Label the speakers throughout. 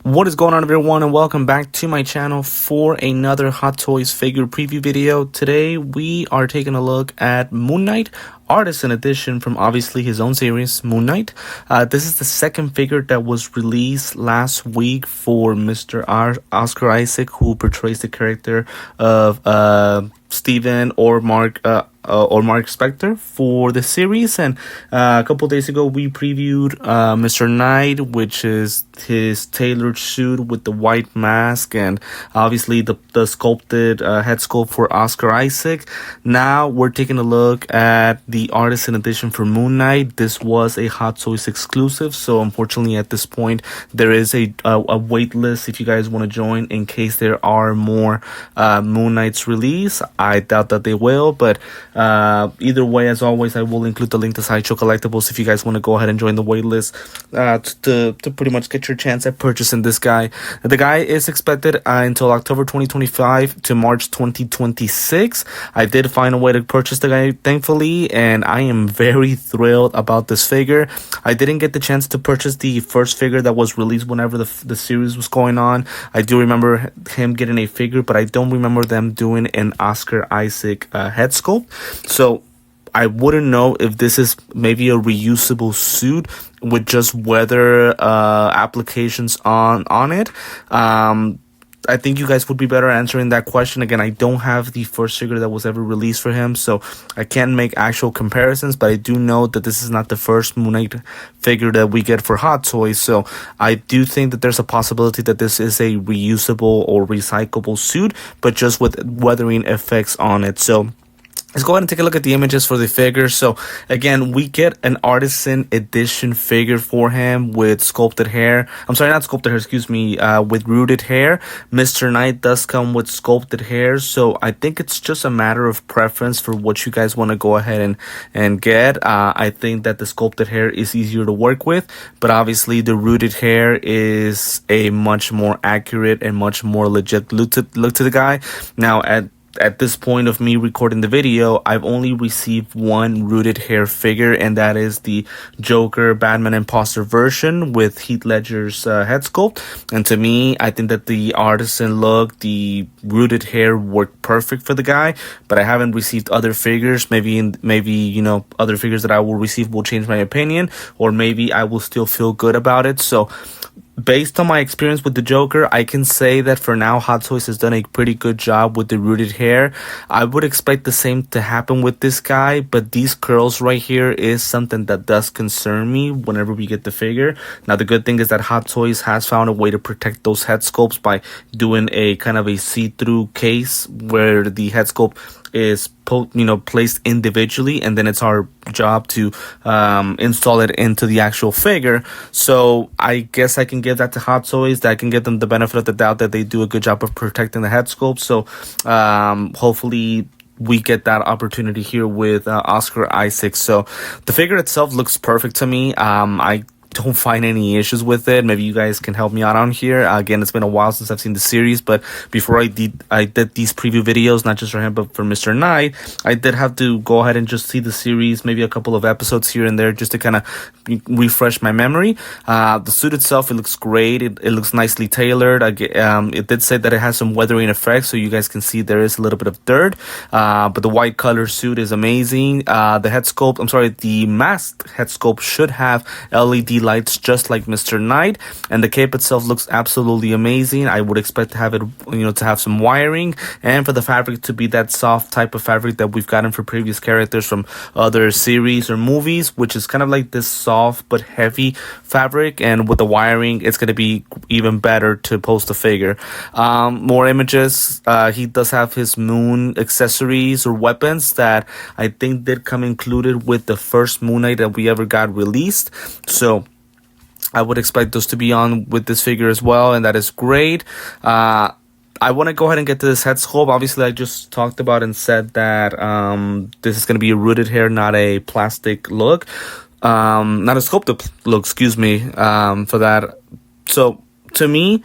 Speaker 1: What is going on, everyone, and welcome back to my channel for another Hot Toys figure preview video. Today we are taking a look at MoonKnight Artisan edition from obviously his own series, MoonKnight. This is the second figure that was released last week for Mr. Oscar Isaac, who portrays the character of Steven or Mark Spector for the series. And a couple days ago we previewed Mr. Knight, which is his tailored suit with the white mask and obviously the sculpted head sculpt for Oscar Isaac. Now we're taking a look at the Artisan edition for MoonKnight. This was a Hot Toys exclusive, so unfortunately at this point there is a wait list if you guys want to join in case there are more MoonKnights release. I doubt that they will, but either way, as always, I will include the link to Sideshow Collectibles if you guys want to go ahead and join the waitlist to pretty much get your chance at purchasing this guy. The guy is expected until October 2025 to March 2026. I did find a way to purchase the guy, thankfully, and I am very thrilled about this figure. I didn't get the chance to purchase the first figure that was released whenever the series was going on. I do remember him getting a figure, but I don't remember them doing an Oscar Isaac head sculpt. So I wouldn't know if this is maybe a reusable suit with just weather applications on it. I think you guys would be better answering that question. Again, I don't have the first figure that was ever released for him, so I can't make actual comparisons, but I do know that this is not the first MoonKnight figure that we get for Hot Toys, so I do think that there's a possibility that this is a reusable or recyclable suit, but just with weathering effects on it. So let's go ahead and take a look at the images for the figure. So again, we get an Artisan edition figure for him with sculpted hair. I'm sorry, not sculpted hair, excuse me, with rooted hair. Mr. Knight does come with sculpted hair, so I think it's just a matter of preference for what you guys want to go ahead and get. I think that the sculpted hair is easier to work with, but obviously the rooted hair is a much more accurate and much more legit look to the guy. Now, at this point of me recording the video, I've only received one rooted hair figure, and that is the Joker Batman Imposter version with Heath Ledger's head sculpt. And to me, I think that the Artisan look, the rooted hair worked perfect for the guy, but I haven't received other figures. Maybe you know, other figures that I will receive will change my opinion, or maybe I will still feel good about it. So based on my experience with the Joker, I can say that for now, Hot Toys has done a pretty good job with the rooted hair. I would expect the same to happen with this guy, but these curls right here is something that does concern me whenever we get the figure. Now, the good thing is that Hot Toys has found a way to protect those head sculpts by doing a kind of a see-through case where the head sculpt is placed individually, and then it's our job to install it into the actual figure. So I guess I can give that to Hot Toys, that I can give them the benefit of the doubt that they do a good job of protecting the head sculpt. So hopefully we get that opportunity here with Oscar Isaac. So the figure itself looks perfect to me. I don't find any issues with it. Maybe you guys can help me out on here. Again, it's been a while since I've seen the series, but before I did these preview videos, not just for him but for Mr. Knight, I did have to go ahead and just see the series, maybe a couple of episodes here and there, just to kind of refresh my memory. The suit itself, it looks great. It looks nicely tailored. It did say that it has some weathering effects, so you guys can see there is a little bit of dirt, but the white color suit is amazing. The head sculpt, I'm sorry, the masked head sculpt should have LED lights just like Mr. Knight, and the cape itself looks absolutely amazing. I would expect to have it, to have some wiring, and for the fabric to be that soft type of fabric that we've gotten for previous characters from other series or movies, which is kind of like this soft but heavy fabric, and with the wiring it's going to be even better to post the figure. More images. He does have his moon accessories or weapons that I think did come included with the first MoonKnight that we ever got released, so I would expect those to be on with this figure as well, and that is great. I want to go ahead and get to this head sculpt. Obviously, I just talked about and said that this is going to be a rooted hair, not a plastic look. Not a sculpted look, excuse me, for that. So, to me,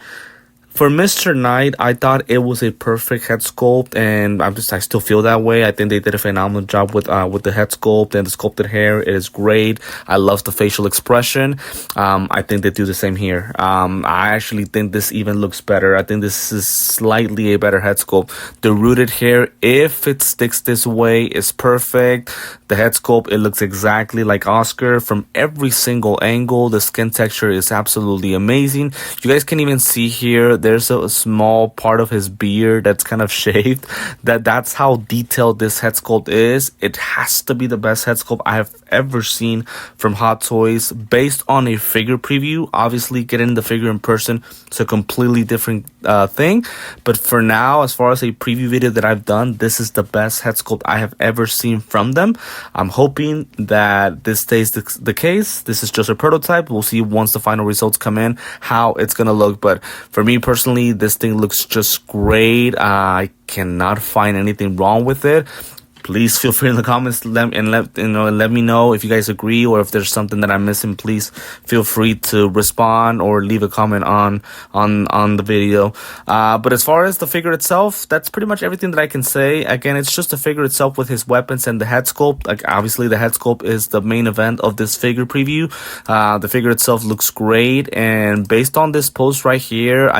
Speaker 1: For Mr. Knight, I thought it was a perfect head sculpt, and I still feel that way. I think they did a phenomenal job with the head sculpt and the sculpted hair. It is great. I love the facial expression. I think they do the same here. I actually think this even looks better. I think this is slightly a better head sculpt. The rooted hair, if it sticks this way, is perfect. The head sculpt, it looks exactly like Oscar from every single angle. The skin texture is absolutely amazing. You guys can even see here, there's a small part of his beard that's kind of shaved. That's how detailed this head sculpt is. It has to be the best head sculpt I have ever seen from Hot Toys based on a figure preview. Obviously, getting the figure in person is a completely different thing. But for now, as far as a preview video that I've done, this is the best head sculpt I have ever seen from them. I'm hoping that this stays the case. This is just a prototype. We'll see once the final results come in how it's gonna look. But for me personally, this thing looks just great. I cannot find anything wrong with it. Please feel free in the comments let me know if you guys agree, or if there's something that I'm missing. Please feel free to respond or leave a comment on the video. But as far as the figure itself, that's pretty much everything that I can say. Again, it's just the figure itself with his weapons and the head sculpt. Like, obviously the head sculpt is the main event of this figure preview. The figure itself looks great, and based on this post right here,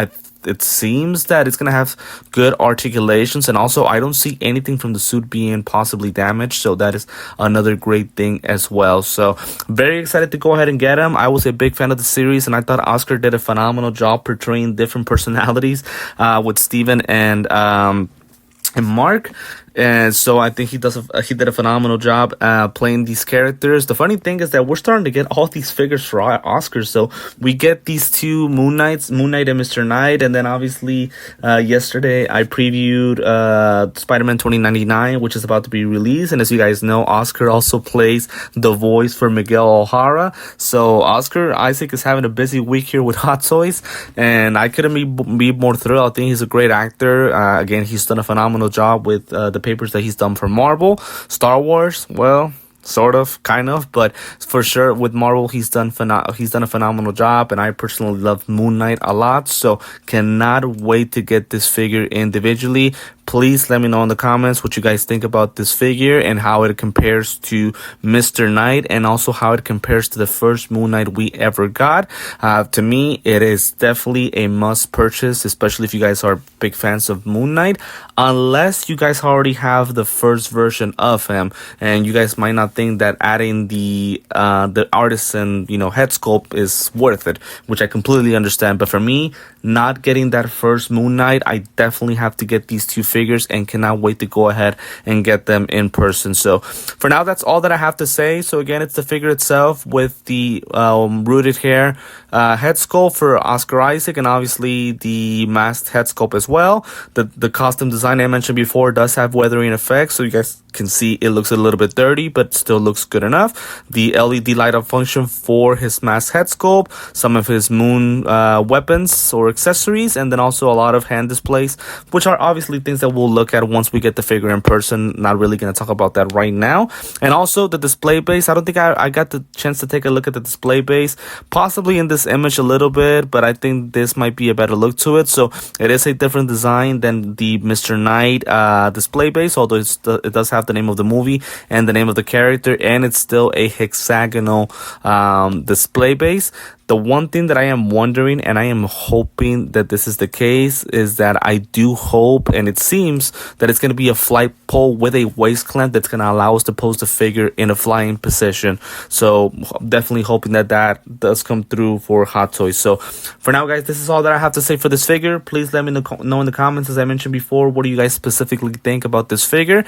Speaker 1: it seems that it's gonna have good articulations, and also I don't see anything from the suit being possibly damaged, so that is another great thing as well. So very excited to go ahead and get him. I was a big fan of the series, and I thought Oscar did a phenomenal job portraying different personalities with Steven and Mark. And so I think he did a phenomenal job playing these characters. The funny thing is that we're starting to get all these figures for Oscars. So we get these two MoonKnight and Mr. Knight, and then obviously yesterday I previewed Spider-Man 2099, which is about to be released. And as you guys know, Oscar also plays the voice for Miguel O'Hara. So Oscar Isaac is having a busy week here with Hot Toys, and I couldn't be more thrilled. I think he's a great actor. Again, he's done a phenomenal job with the papers that he's done for Marvel. Star Wars, well, sort of, kind of, but for sure with Marvel he's done a phenomenal job, and I personally love MoonKnight a lot, so cannot wait to get this figure individually. Please let me know in the comments what you guys think about this figure and how it compares to Mr. Knight, and also how it compares to the first MoonKnight we ever got. To me, it is definitely a must purchase, especially if you guys are big fans of MoonKnight, unless you guys already have the first version of him, and you guys might not think that adding the Artisan, head sculpt is worth it, which I completely understand. But for me, not getting that first MoonKnight, I definitely have to get these two figures, and cannot wait to go ahead and get them in person. So for now, that's all that I have to say. So again, it's the figure itself with the rooted hair head sculpt for Oscar Isaac, and obviously the masked head sculpt as well. The costume design I mentioned before does have weathering effects, so you guys can see it looks a little bit dirty, but still looks good enough. The LED light up function for his masked head sculpt, some of his moon weapons or accessories, and then also a lot of hand displays, which are obviously things that we'll look at once we get the figure in person. Not really going to talk about that right now. And also the display base, I don't think I got the chance to take a look at the display base, possibly in this image a little bit, but I think this might be a better look to it. So it is a different design than the Mr. Knight display base, although it does have the name of the movie and the name of the character, and it's still a hexagonal display base. The one thing that I am wondering, and I am hoping that this is the case, is that I do hope, and it seems that it's going to be a flight pole with a waist clamp that's going to allow us to pose the figure in a flying position. So definitely hoping that does come through for Hot Toys. So for now, guys, this is all that I have to say for this figure. Please let me know in the comments, as I mentioned before, what do you guys specifically think about this figure?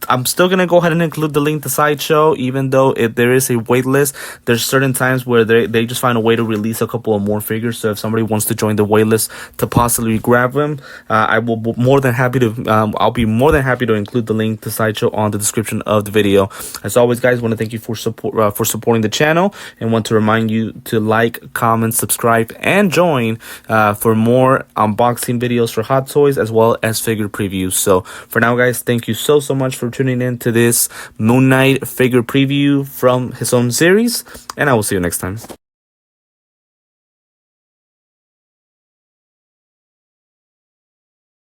Speaker 1: I'm still going to go ahead and include the link to Sideshow, even though there is a wait list. There's certain times where they just find a way to release a couple of more figures. So if somebody wants to join the wait list to possibly grab them, I'll be more than happy to include the link to Sideshow on the description of the video. As always, guys, want to thank you for supporting the channel, and want to remind you to like, comment, subscribe, and join for more unboxing videos for Hot Toys, as well as figure previews. So for now, guys, thank you so much for tuning in to this MoonKnight figure preview from his own series, and I will see you next time.